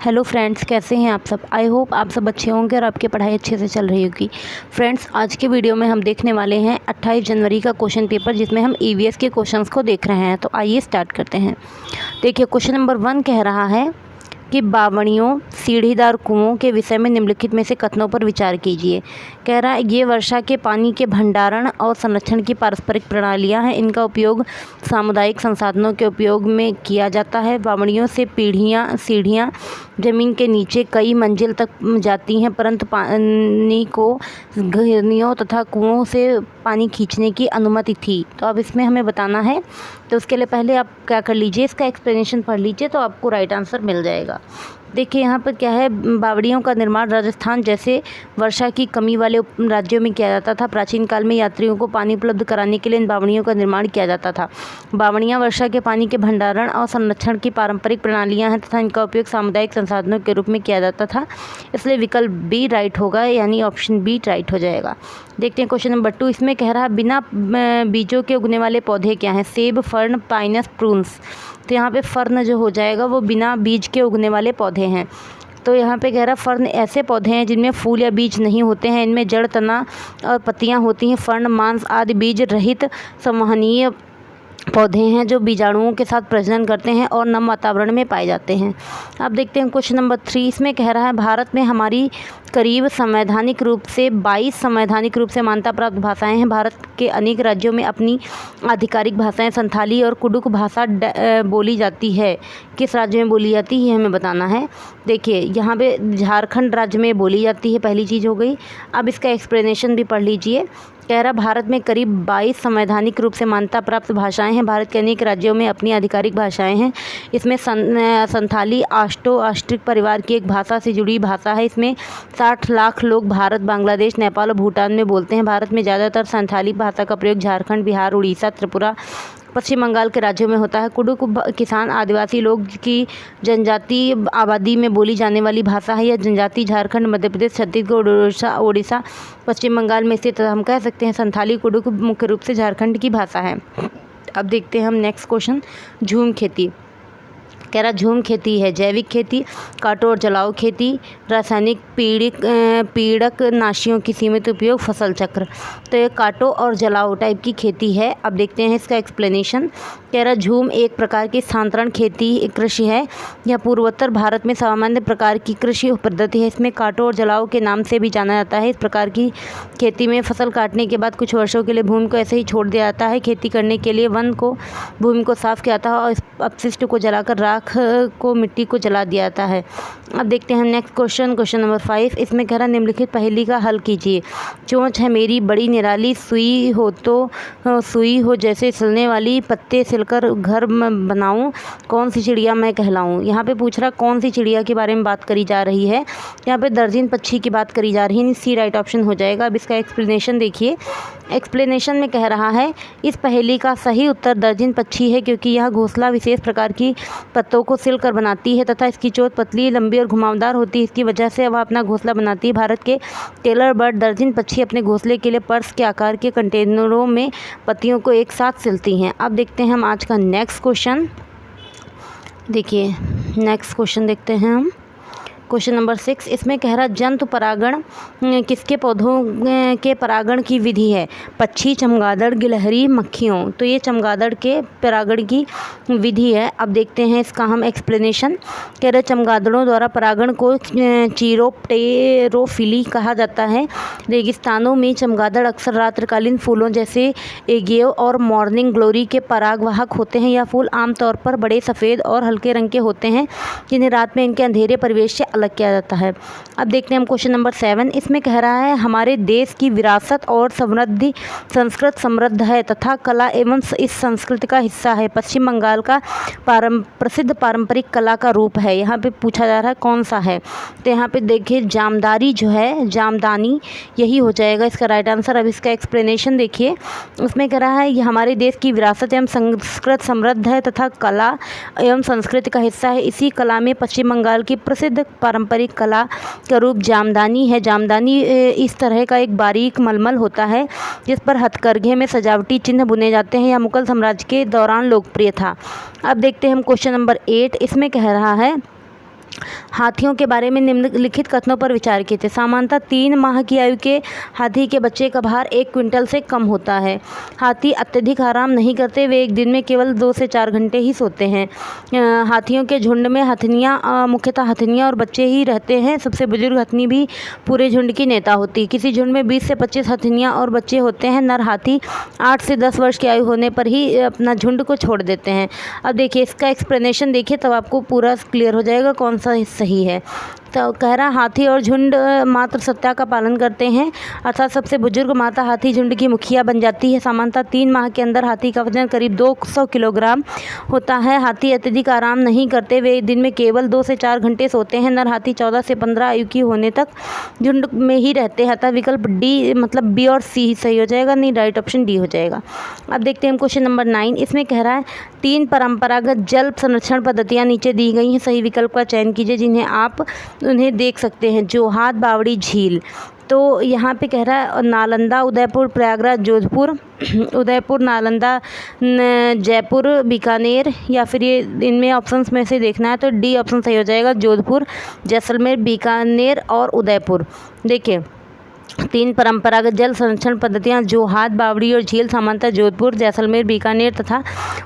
Hello friends, कैसे हैं आप सब। आई होप आप सब अच्छे होंगे और आपकी पढ़ाई अच्छे से चल रही होगी। फ्रेंड्स, आज के वीडियो में हम देखने वाले हैं 28 जनवरी का क्वेश्चन पेपर, जिसमें हम ईवीएस के क्वेश्चंस को देख रहे हैं। तो आइए स्टार्ट करते हैं। देखिए, क्वेश्चन नंबर 1 कह रहा है कि बावड़ियों सीढ़ीदार कुओं के विषय में निम्नलिखित में से कथनों पर विचार कीजिए। कह रहा है ये वर्षा के पानी के भंडारण और संरक्षण की पारस्परिक प्रणालियां हैं। इनका उपयोग सामुदायिक संसाधनों के उपयोग में किया जाता है। बावड़ियों से सीढ़ियां जमीन के नीचे कई मंजिल तक जाती हैं, परंतु पानी को घिरनियों तथा कुओं से पानी खींचने की अनुमति थी। तो अब इसमें हमें बताना है, तो उसके लिए पहले आप क्या कर लीजिए, इसका एक्सप्लेनेशन पढ़ लीजिए तो आपको राइट आंसर मिल जाएगा। देखिए, यहाँ पर क्या है, बावड़ियों का निर्माण राजस्थान जैसे वर्षा की कमी वाले राज्यों में किया जाता था। प्राचीन काल में यात्रियों को पानी उपलब्ध कराने के लिए इन बावड़ियों का निर्माण किया जाता था। बावड़ियाँ वर्षा के पानी के भंडारण और संरक्षण की पारंपरिक प्रणालियाँ हैं तथा इनका उपयोग सामुदायिक संसाधनों के रूप में किया जाता था। इसलिए विकल्प बी राइट होगा, यानी ऑप्शन बी राइट हो जाएगा। देखते हैं क्वेश्चन नंबर 2। इसमें कह रहा है बिना बीजों के उगने वाले पौधे क्या हैं। सेब, फर्न, पाइनस, प्रून्स। तो यहाँ पे फर्न जो हो जाएगा वो बिना बीज के उगने वाले पौधे हैं। तो यहाँ पे कह रहा है फर्न ऐसे पौधे हैं जिनमें फूल या बीज नहीं होते हैं। इनमें जड़, तना और पत्तियाँ होती हैं। फर्न मांस आदि बीज रहित संवहनीय पौधे हैं जो बीजाणुओं के साथ प्रजनन करते हैं और नम वातावरण में पाए जाते हैं। अब देखते हैं क्वेश्चन नंबर 3। इसमें कह रहा है भारत में हमारी करीब संवैधानिक रूप से 22 संवैधानिक रूप से मान्यता प्राप्त भाषाएं हैं। भारत के अनेक राज्यों में अपनी आधिकारिक भाषाएं संथाली और कुडुख भाषा बोली जाती है। किस राज्य में बोली जाती है हमें बताना है। देखिए, यहाँ पे झारखंड राज्य में बोली जाती है, पहली चीज़ हो गई। अब इसका एक्सप्लेनेशन भी पढ़ लीजिए। कह रहा भारत में करीब 22 संवैधानिक रूप से मान्यता प्राप्त भाषाएं हैं। भारत के अनेक राज्यों में अपनी आधिकारिक भाषाएं हैं। इसमें संथाली आस्टो आस्ट्रिक परिवार की एक भाषा से जुड़ी भाषा है। इसमें 60 लाख लोग भारत, बांग्लादेश, नेपाल और भूटान में बोलते हैं। भारत में ज़्यादातर संथाली भाषा का प्रयोग झारखंड, बिहार, उड़ीसा, त्रिपुरा, पश्चिम बंगाल के राज्यों में होता है। कुडुख किसान आदिवासी लोग की जनजातीय आबादी में बोली जाने वाली भाषा है। यह जनजाति झारखंड, मध्य प्रदेश, छत्तीसगढ़, उड़ीसा, पश्चिम बंगाल में स्थित, हम कह सकते हैं संथाली कुडुख मुख्य रूप से झारखंड की भाषा है। अब देखते हैं हम नेक्स्ट क्वेश्चन। झूम खेती। कह रहा झूम खेती है जैविक खेती, काटो और जलाओ खेती, रासायनिक पीड़क नाशियों की सीमित उपयोग, फसल चक्र। तो ये काटो और जलाओ टाइप की खेती है। अब देखते हैं इसका एक्सप्लेनेशन। कह रहा झूम एक प्रकार की स्थानांतरण खेती कृषि है। यह पूर्वोत्तर भारत में सामान्य प्रकार की कृषि पद्धति है। इसमें काटो और जलाओ के नाम से भी जाना जाता है। इस प्रकार की खेती में फसल काटने के बाद कुछ वर्षों के लिए भूमि को ऐसे ही छोड़ दिया जाता है। खेती करने के लिए भूमि को साफ किया जाता है और अपशिष्ट को जलाकर राख को मिट्टी को जला दिया जाता है। अब देखते हैं नेक्स्ट क्वेश्चन नंबर 5। इसमें कह रहा निम्नलिखित पहेली का हल कीजिए। चोंच है मेरी बड़ी निराली, सुई हो तो सुई हो जैसे सिलने वाली, पत्ते सिलकर घर बनाऊं, कौन सी चिड़िया मैं कहलाऊं। यहाँ पे पूछ रहा कौन सी चिड़िया के बारे में बात करी जा रही है। यहाँ पे दर्जन पक्षी की बात करी जा रही है। सी राइट ऑप्शन हो जाएगा। अब इसका एक्सप्लेनेशन देखिए। एक्सप्लेनेशन में कह रहा है इस पहेली का सही उत्तर दर्जन पक्षी है, क्योंकि यह घोंसला विशेष प्रकार की पत्तों को सिलकर बनाती है तथा इसकी चोंच पतली, लंबी और घुमावदार होती है। इसकी वजह से वह अपना घोंसला बनाती है। भारत के टेलर बर्ड दर्जन पक्षी अपने घोंसले के लिए पर्स के आकार के कंटेनरों में पत्तियों को एक साथ सिलती हैं। अब देखते हैं हम आज का नेक्स्ट क्वेश्चन। देखिए, नेक्स्ट क्वेश्चन देखते हैं हम। Question number 6। इसमें कह रहा जंतु परागण किसके पौधों के परागण की विधि है। पक्षी, चमगादड़, गिलहरी, मक्खियों। तो ये चमगादड़ के परागण की विधि है। अब देखते हैं इसका हम एक्सप्लेनेशन। कह रहे चमगादड़ों द्वारा परागण को चीरोप्टेरोफिली कहा जाता है। रेगिस्तानों में चमगादड़ अक्सर रात्रिकालीन फूलों जैसे एगेव और मॉर्निंग ग्लोरी के परागवाहक होते हैं। यह फूल आमतौर पर बड़े सफ़ेद और हल्के रंग के होते हैं, जिन्हें रात में इनके अंधेरे परिवेश से अलग किया जाता है। अब देखते हैं हम क्वेश्चन नंबर 7। इसमें कह रहा है हमारे देश की विरासत और समृद्धि संस्कृत समृद्ध है तथा कला एवं इस संस्कृति का हिस्सा है। पश्चिम बंगाल का प्रसिद्ध पारंपरिक कला का रूप है। यहाँ पे पूछा जा रहा है कौन सा है। तो यहाँ पे देखिए जामदारी जो है, जामदानी, यही हो जाएगा इसका राइट आंसर। अब इसका एक्सप्लेनेशन देखिए। उसमें कह रहा है ये हमारे देश की विरासत एवं संस्कृत समृद्ध है तथा कला एवं संस्कृति का हिस्सा है। इसी कला में पश्चिम बंगाल की प्रसिद्ध पारंपरिक कला का रूप जामदानी है। जामदानी इस तरह का एक बारीक मलमल होता है जिस पर हथकरघे में सजावटी चिन्ह बुने जाते हैं। यह मुगल साम्राज्य के दौरान लोकप्रिय था। अब देखते हैं हम क्वेश्चन नंबर 8। इसमें कह रहा है हाथियों के बारे में निम्नलिखित कथनों पर विचार कीजिए। सामान्यतः 3 माह की आयु के हाथी के बच्चे का भार 1 क्विंटल से कम होता है। हाथी अत्यधिक आराम नहीं करते, वे एक दिन में केवल 2 से 4 घंटे ही सोते हैं। हाथियों के झुंड में मुख्यतः हथनियाँ और बच्चे ही रहते हैं। सबसे बुजुर्ग हथनी भी पूरे झुंड की नेता होती है। किसी झुंड में 20 से 25 हथनियाँ और बच्चे होते हैं। नर हाथी 8 से 10 वर्ष की आयु होने पर ही अपना झुंड को छोड़ देते हैं। अब देखिए इसका एक्सप्लेनेशन देखिए, तब आपको पूरा क्लियर हो जाएगा कौन सा सही है। तो कह रहा हाथी और झुंड मात्र सत्ता का पालन करते हैं, अर्थात सबसे बुजुर्ग माता हाथी झुंड की मुखिया बन जाती है। सामान्यतः 3 माह के अंदर हाथी का वजन करीब 200 किलोग्राम होता है। हाथी अत्यधिक आराम नहीं करते, वे दिन में केवल 2 से 4 घंटे सोते हैं। नर हाथी 14 से 15 आयु की होने तक झुंड में ही रहते हैं। अतः विकल्प डी मतलब बी और सी ही सही हो जाएगा, नहीं राइट ऑप्शन डी हो जाएगा। अब देखते हैं क्वेश्चन नंबर 9। इसमें कह रहा है 3 परंपरागत जल संरक्षण पद्धतियाँ नीचे दी गई हैं, सही विकल्प का चयन कीजिए जिन्हें आप उन्हें देख सकते हैं। जोहात, बावड़ी, झील। तो यहाँ पे कह रहा है नालंदा, उदयपुर, प्रयागराज, जोधपुर, उदयपुर, नालंदा, जयपुर, बीकानेर, या फिर ये इनमें ऑप्शंस में से देखना है तो डी ऑप्शन सही हो जाएगा। जोधपुर, जैसलमेर, बीकानेर और उदयपुर। देखिए 3 परंपरागत जल संरक्षण पद्धतियाँ जोहात, बावड़ी और झील सामान्यतः जोधपुर, जैसलमेर, बीकानेर तथा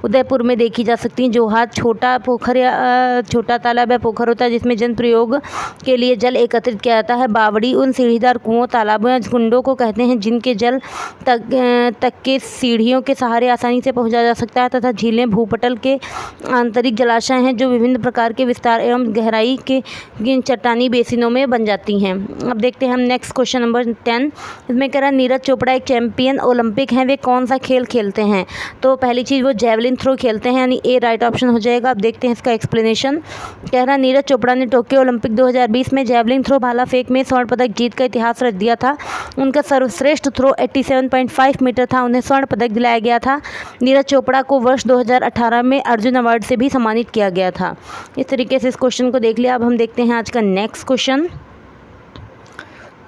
उदयपुर में देखी जा सकती हैं। जोहात छोटा पोखर या छोटा तालाब या पोखर होता है जिसमें जन प्रयोग के लिए जल एकत्रित किया जाता है। बावड़ी उन सीढ़ीदार कुओं, तालाबों या कुंडों को कहते हैं जिनके जल तक के सीढ़ियों के सहारे आसानी से पहुँचा जा सकता है। तथा झीलें भूपटल के आंतरिक जलाशय हैं जो विभिन्न प्रकार के विस्तार एवं गहराई के चट्टानी बेसिनों में बन जाती हैं। अब देखते हैं हम नेक्स्ट क्वेश्चन नंबर 10। इसमें कह रहा है नीरज चोपड़ा एक चैंपियन ओलंपिक हैं, वे कौन सा खेल खेलते हैं? तो पहली चीज़ वो जेवलिन थ्रो खेलते हैं, यानी ए राइट ऑप्शन हो जाएगा। अब देखते हैं इसका एक्सप्लेनेशन। कह रहा है नीरज चोपड़ा ने टोक्यो ओलंपिक 2020 में जेवलिन थ्रो भाला फेंक में स्वर्ण पदक जीत का इतिहास रच दिया था। उनका सर्वश्रेष्ठ थ्रो 87.5 मीटर था, उन्हें स्वर्ण पदक दिलाया गया था। नीरज चोपड़ा को वर्ष 2018 में अर्जुन अवार्ड से भी सम्मानित किया गया था। इस तरीके से इस क्वेश्चन को देख लिया। अब हम देखते हैं आज का नेक्स्ट क्वेश्चन।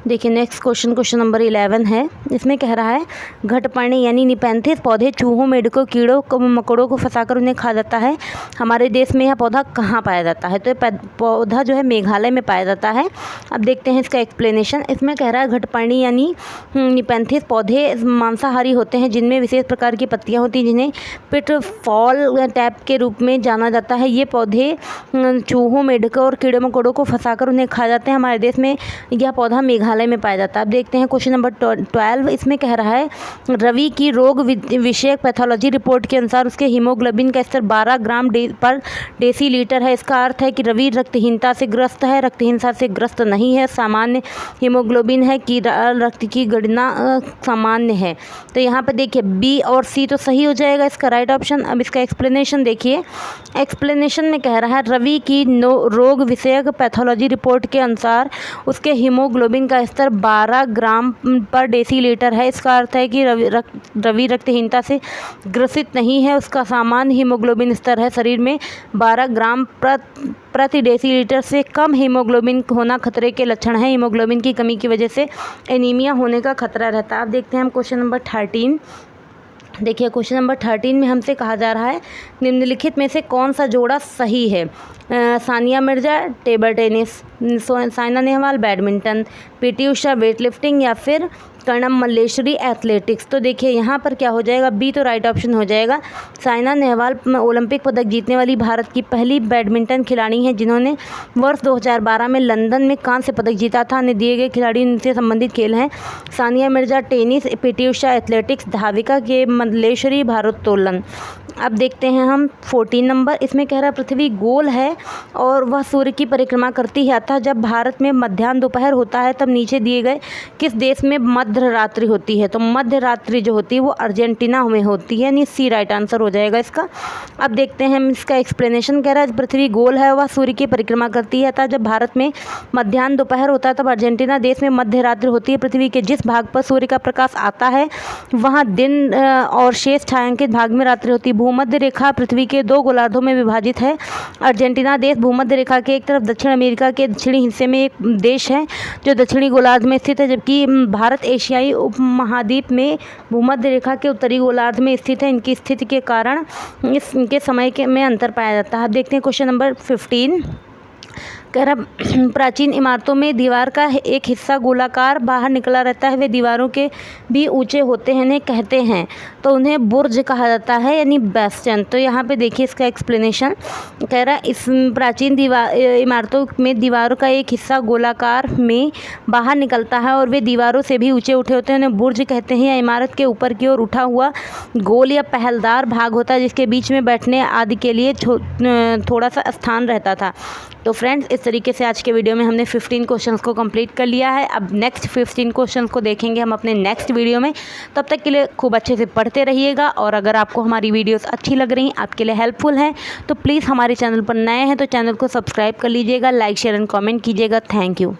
देखिए नेक्स्ट क्वेश्चन नंबर 11 है। इसमें कह रहा है घटपर्णी यानी निपेंथिस पौधे चूहों, मेढकों, कीड़ों, मकोड़ों को फंसाकर उन्हें खा जाता है। हमारे देश में यह पौधा कहाँ पाया जाता है? तो ये पौधा जो है मेघालय में पाया जाता है। अब देखते हैं इसका एक्सप्लेनेशन। इसमें कह रहा है घटपर्णी यानी निपेंथिस पौधे मांसाहारी होते हैं जिनमें विशेष प्रकार की पत्तियाँ होती हैं जिन्हें पिटफॉल टैप के रूप में जाना जाता है। ये पौधे चूहों, मेढकों और कीड़े मकोड़ों को फंसाकर उन्हें खा जाते हैं। हमारे देश में यह पौधा मेघालय में पाया जाता है। अब देखते हैं क्वेश्चन नंबर 12। इसमें कह रहा है रवि की रोग विषयक पैथोलॉजी रिपोर्ट के अनुसार उसके हीमोग्लोबिन का स्तर 12 ग्राम पर डेसीलीटर है। इसका अर्थ है कि रवि रक्तहीनता से ग्रस्त है, रक्तहीनता से ग्रस्त नहीं है, सामान्य हीमोग्लोबिन है कि रक्त की गणना सामान्य है। तो यहाँ पर देखिए बी और सी तो सही हो जाएगा इसका राइट ऑप्शन। अब इसका एक्सप्लेनेशन देखिए। एक्सप्लेनेशन में कह रहा है रवि की रोग विषयक पैथोलॉजी रिपोर्ट के अनुसार उसके हीमोग्लोबिन का स्तर 12 ग्राम पर डेसीलीटर है। इसका अर्थ है कि रवि रक्तहीनता से ग्रसित नहीं है, उसका सामान्य हीमोग्लोबिन स्तर है। शरीर में 12 ग्राम प्रति डेसीलीटर से कम हीमोग्लोबिन होना खतरे के लक्षण है। हीमोग्लोबिन की कमी की वजह से एनीमिया होने का खतरा रहता है। अब देखते हैं हम क्वेश्चन नंबर 13। देखिए क्वेश्चन नंबर 13 में हमसे कहा जा रहा है निम्नलिखित में से कौन सा जोड़ा सही है? Sania Mirza table tennis, Saina Nehwal badminton, PT Usha weight lifting, या फिर कर्णम मल्लेश्वरी एथलेटिक्स। तो देखिए यहाँ पर क्या हो जाएगा, बी तो राइट ऑप्शन हो जाएगा। साइना नेहवाल ओलंपिक पदक जीतने वाली भारत की पहली बैडमिंटन खिलाड़ी हैं जिन्होंने वर्ष 2012 में लंदन में कांस्य पदक जीता था। अन्य दिए गए खिलाड़ी से संबंधित खेल हैं Sania Mirza tennis, PT Usha athletics, धाविका के मल्लेश्वरी भारोत्तोलन। अब देखते हैं हम 14 नंबर। इसमें कह रहा है पृथ्वी गोल है और वह सूर्य की परिक्रमा करती है, अतः जब भारत में मध्याह्न दोपहर होता है तब नीचे दिए गए किस देश में मध्य रात्रि होती है? तो मध्य रात्रि जो होती है वो अर्जेंटीना में होती है, यानी सी राइट आंसर हो जाएगा इसका। अब देखते हैं हम इसका एक्सप्लेनेशन। कह रहा है पृथ्वी गोल है वह सूर्य की परिक्रमा करती है, अतः जब भारत में मध्याह्न दोपहर होता है तब अर्जेंटीना देश में मध्य रात्रि होती है। पृथ्वी के जिस भाग पर सूर्य का प्रकाश आता है वहाँ दिन और शेष छायांकित भाग में रात्रि होती है। भूमध्य रेखा पृथ्वी के 2 गोलार्धों में विभाजित है। अर्जेंटीना देश भूमध्य रेखा के एक तरफ दक्षिण अमेरिका के दक्षिणी हिस्से में एक देश है जो दक्षिणी गोलार्ध में स्थित है, जबकि भारत एशियाई उपमहाद्वीप में भूमध्य रेखा के उत्तरी गोलार्ध में स्थित है। इनकी स्थिति के कारण इनके समय में अंतर पाया जाता है। अब देखते हैं क्वेश्चन नंबर 15। कह रहा प्राचीन इमारतों में दीवार का एक हिस्सा गोलाकार बाहर निकला रहता है, वे दीवारों के भी ऊंचे होते हैं, इन्हें कहते हैं तो उन्हें बुर्ज कहा जाता है यानी बेस्टन। तो यहाँ पे देखिए इसका एक्सप्लेनेशन। कह रहा इस प्राचीन इमारतों में दीवारों का एक हिस्सा गोलाकार में बाहर निकलता है और वे दीवारों से भी ऊंचे उठे होते हैं, उन्हें बुर्ज कहते हैं। या इमारत के ऊपर की ओर उठा हुआ गोल या पहलदार भाग होता है जिसके बीच में बैठने आदि के लिए थोड़ा सा स्थान रहता था। तो फ्रेंड्स, इस तरीके से आज के वीडियो में हमने 15 क्वेश्चंस को कंप्लीट कर लिया है। अब नेक्स्ट 15 क्वेश्चंस को देखेंगे हम अपने नेक्स्ट वीडियो में। तब तक के लिए खूब अच्छे से पढ़ते रहिएगा और अगर आपको हमारी वीडियोस अच्छी लग रही, आपके लिए हेल्पफुल हैं, तो प्लीज़ हमारे चैनल पर नए हैं तो चैनल को सब्सक्राइब कर लीजिएगा, लाइक शेयर एंड कॉमेंट कीजिएगा। Thank you.